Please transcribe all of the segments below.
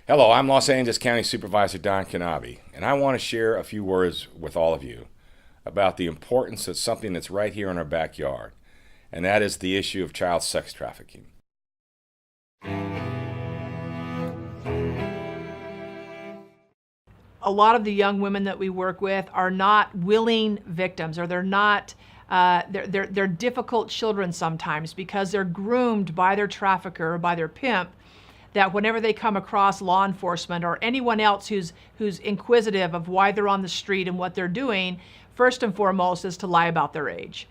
Hello, I'm Los Angeles County Supervisor Don Knabe, and I want to share a few words with all of you about the importance of something that's right here in our backyard, and that is the issue of child sex trafficking. A lot of the young women that we work with are not willing victims, or they're not they're difficult children sometimes because they're groomed by their trafficker or by their pimp, that whenever they come across law enforcement or anyone else who's inquisitive of why they're on the street and what they're doing, first and foremost is to lie about their age.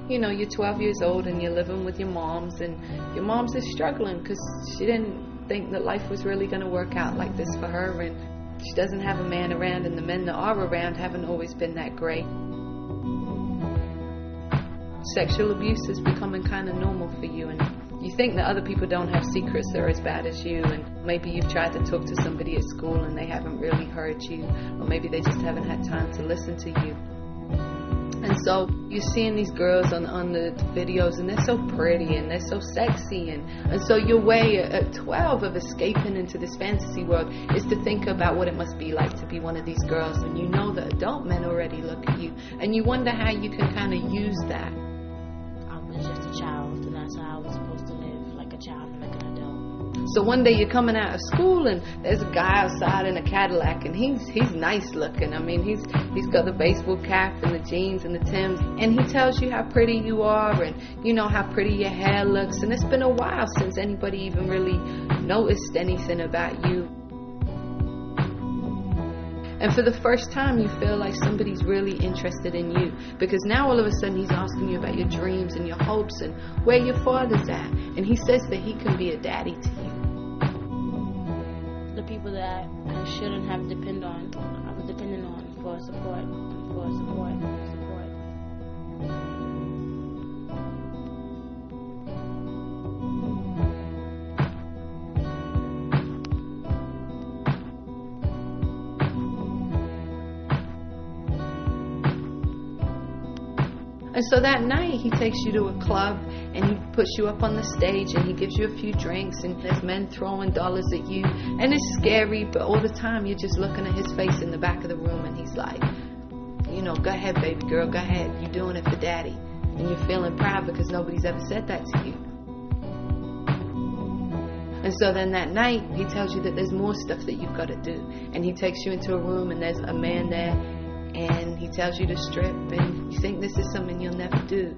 You know, you're 12 years old and you're living with your moms, and your mom's is struggling because she didn't think that life was really going to work out like this for her, and she doesn't have a man around, and the men that are around haven't always been that great. Sexual abuse is becoming kind of normal for you, and you think that other people don't have secrets that are as bad as you, and maybe you've tried to talk to somebody at school and they haven't really heard you, or maybe they just haven't had time to listen to you. And so you're seeing these girls on the videos, and they're so pretty and they're so sexy, and so your way at 12 of escaping into this fantasy world is to think about what it must be like to be one of these girls, and you know that adult men already look at you, and you wonder how you can kind of use that. I was just a child, and that's how I was supposed to live, like a child and like an adult. So one day you're coming out of school and there's a guy outside in a Cadillac, and he's nice looking. I mean, he's got the baseball cap and the jeans and the Timbs, and he tells you how pretty you are, and you know how pretty your hair looks, and it's been a while since anybody even really noticed anything about you. And for the first time you feel like somebody's really interested in you, because now all of a sudden he's asking you about your dreams and your hopes and where your father's at, and he says that he can be a daddy to you. The people that I shouldn't have depended on, I was depending on for support. And so that night he takes you to a club and he puts you up on the stage and he gives you a few drinks, and there's men throwing dollars at you, and it's scary, but all the time you're just looking at his face in the back of the room, and he's like, you know, go ahead baby girl, go ahead, you're doing it for daddy. And you're feeling proud because nobody's ever said that to you. And so then that night he tells you that there's more stuff that you've got to do, and he takes you into a room and there's a man there, and he tells you to strip, and you think this is something you'll never do,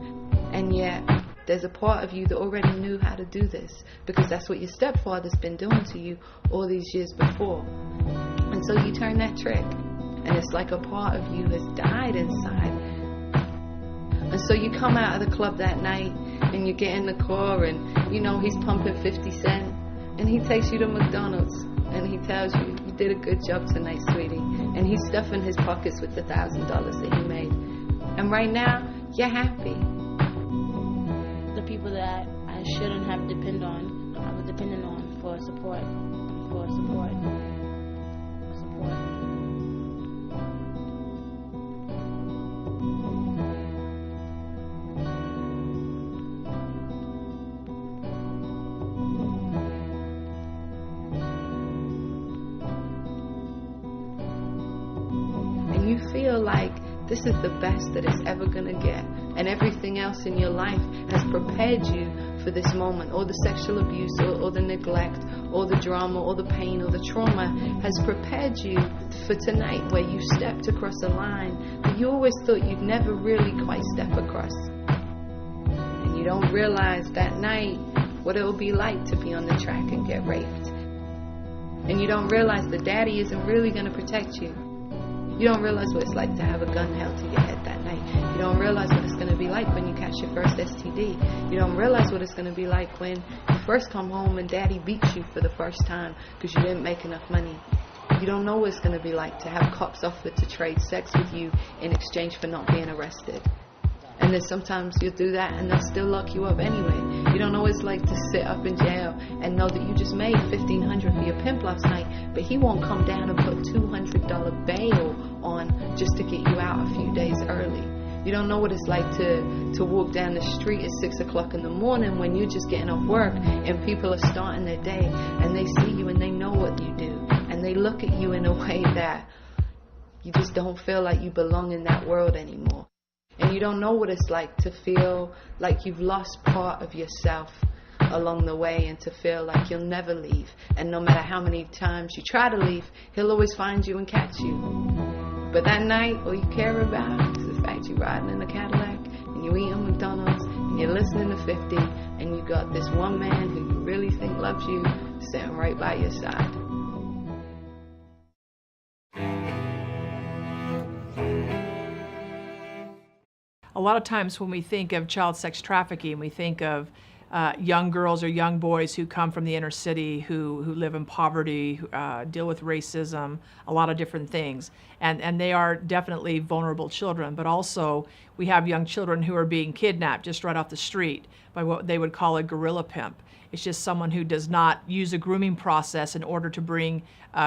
and yet there's a part of you that already knew how to do this, because that's what your stepfather's been doing to you all these years before. And so you turn that trick, and it's like a part of you has died inside. And so you come out of the club that night and you get in the car, and you know he's pumping 50 Cent, and he takes you to McDonald's and he tells you, you did a good job tonight, sweetie, and he's stuffing his pockets with the $1,000 that he made, and right now you're happy. The people that I shouldn't have depended on, I was depending on for support. And you feel like this is the best that it's ever going to get, and everything else in your life has prepared you for this moment. All the sexual abuse, or the neglect, or the drama, or the pain, or the trauma has prepared you for tonight, where you stepped across a line that you always thought you'd never really quite step across. And you don't realize that night what it'll be like to be on the track and get raped. And you don't realize that daddy isn't really going to protect you. You don't realize what it's like to have a gun held to your head that night. You don't realize what it's going to be like when you catch your first STD. You don't realize what it's going to be like when you first come home and daddy beats you for the first time because you didn't make enough money. You don't know what it's going to be like to have cops offer to trade sex with you in exchange for not being arrested. And then sometimes you'll do that and they'll still lock you up anyway. You don't know what it's like to sit up in jail and know that you just made $1,500 for your pimp last night, but he won't come down and put $200 bail on just to get you out a few days early. You don't know what it's like to walk down the street at 6 o'clock in the morning when you're just getting off work and people are starting their day and they see you and they know what you do and they look at you in a way that you just don't feel like you belong in that world anymore. And you don't know what it's like to feel like you've lost part of yourself along the way and to feel like you'll never leave. And no matter how many times you try to leave, he'll always find you and catch you. But that night, all you care about is the fact you're riding in a Cadillac and you're eating McDonald's and you're listening to 50 and you got this one man who you really think loves you sitting right by your side. A lot of times when we think of child sex trafficking, we think of young girls or young boys who come from the inner city, who live in poverty, who, deal with racism, a lot of different things. And they are definitely vulnerable children, but also we have young children who are being kidnapped just right off the street by what they would call a guerrilla pimp. It's just someone who does not use a grooming process in order to bring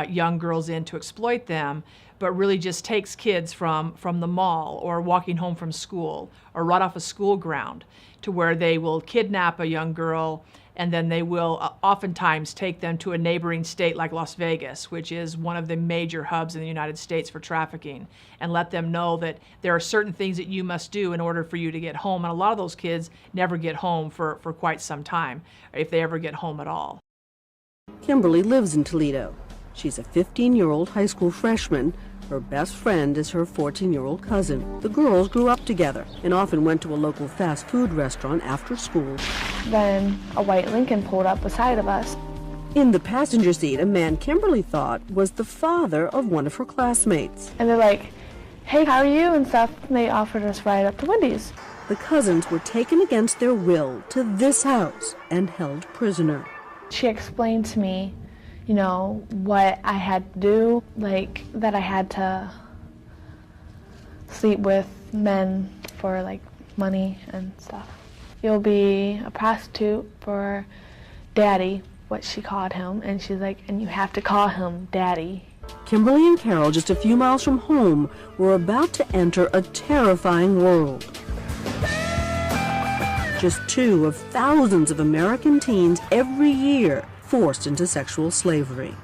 young girls in to exploit them, but really just takes kids from the mall or walking home from school or right off a school ground to where they will kidnap a young girl and then they will oftentimes take them to a neighboring state like Las Vegas, which is one of the major hubs in the United States for trafficking, and let them know that there are certain things that you must do in order for you to get home. And a lot of those kids never get home for quite some time, if they ever get home at all. Kimberly lives in Toledo. She's a 15-year-old high school freshman. Her best friend is her 14-year-old cousin. The girls grew up together and often went to a local fast food restaurant after school. Then a white Lincoln pulled up beside of us. In the passenger seat, a man Kimberly thought was the father of one of her classmates. And they're like, hey, how are you and stuff. And they offered us a ride up to Wendy's. The cousins were taken against their will to this house and held prisoner. She explained to me, you know, what I had to do, like that I had to sleep with men for like money and stuff. You'll be a prostitute for daddy, what she called him, and she's like, and you have to call him daddy. Kimberly and Carol, just a few miles from home, were about to enter a terrifying world. Just 2 of thousands of American teens every year forced into sexual slavery.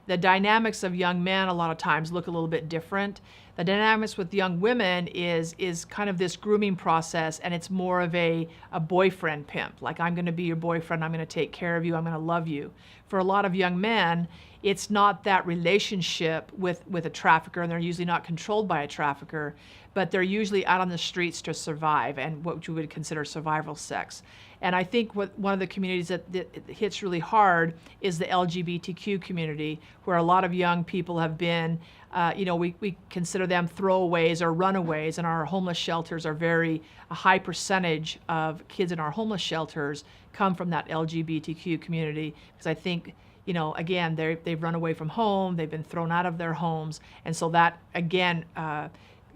The dynamics of young men a lot of times look a little bit different. The dynamics with young women is kind of this grooming process, and it's more of a boyfriend pimp. Like, I'm going to be your boyfriend, I'm going to take care of you, I'm going to love you. For a lot of young men, it's not that relationship with a trafficker, and they're usually not controlled by a trafficker, but they're usually out on the streets to survive, and what you would consider survival sex. And I think one of the communities that hits really hard is the LGBTQ community, where a lot of young people have been, we consider them throwaways or runaways, and our homeless shelters are a high percentage of kids in our homeless shelters come from that LGBTQ community, because I think, again, they've run away from home, they've been thrown out of their homes, and so that, again,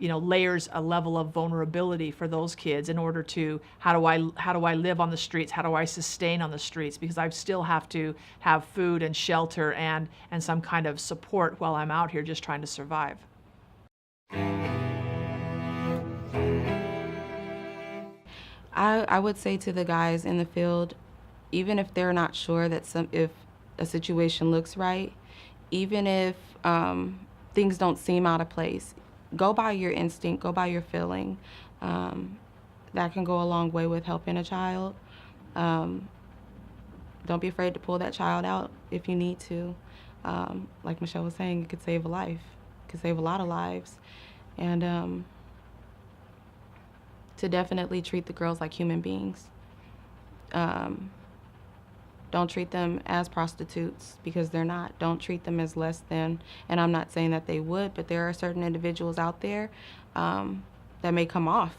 layers a level of vulnerability for those kids in order to, how do I live on the streets? How do I sustain on the streets? Because I still have to have food and shelter and some kind of support while I'm out here just trying to survive. I would say to the guys in the field, even if they're not sure that if a situation looks right, even if things don't seem out of place, go by your instinct, go by your feeling. That can go a long way with helping a child. Don't be afraid to pull that child out if you need to. Like Michelle was saying, it could save a life. It could save a lot of lives. And to definitely treat the girls like human beings. Don't treat them as prostitutes, because they're not. Don't treat them as less than. And I'm not saying that they would, but there are certain individuals out there that may come off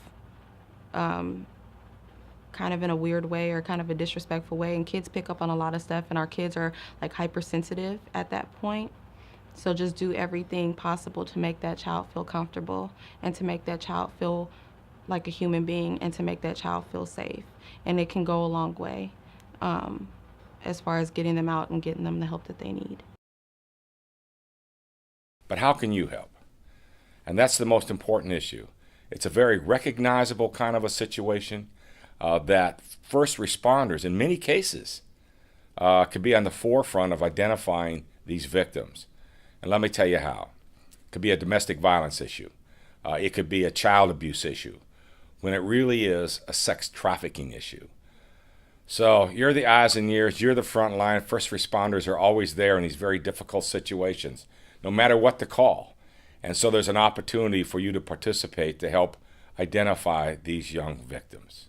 kind of in a weird way or kind of a disrespectful way, and kids pick up on a lot of stuff, and our kids are like hypersensitive at that point. So just do everything possible to make that child feel comfortable and to make that child feel like a human being and to make that child feel safe. And it can go a long way as far as getting them out and getting them the help that they need. But how can you help? And that's the most important issue. It's a very recognizable kind of a situation that first responders, in many cases, could be on the forefront of identifying these victims. And let me tell you how. It could be a domestic violence issue. It could be a child abuse issue, when it really is a sex trafficking issue. So you're the eyes and ears, you're the front line. First responders are always there in these very difficult situations, no matter what the call. And so there's an opportunity for you to participate to help identify these young victims.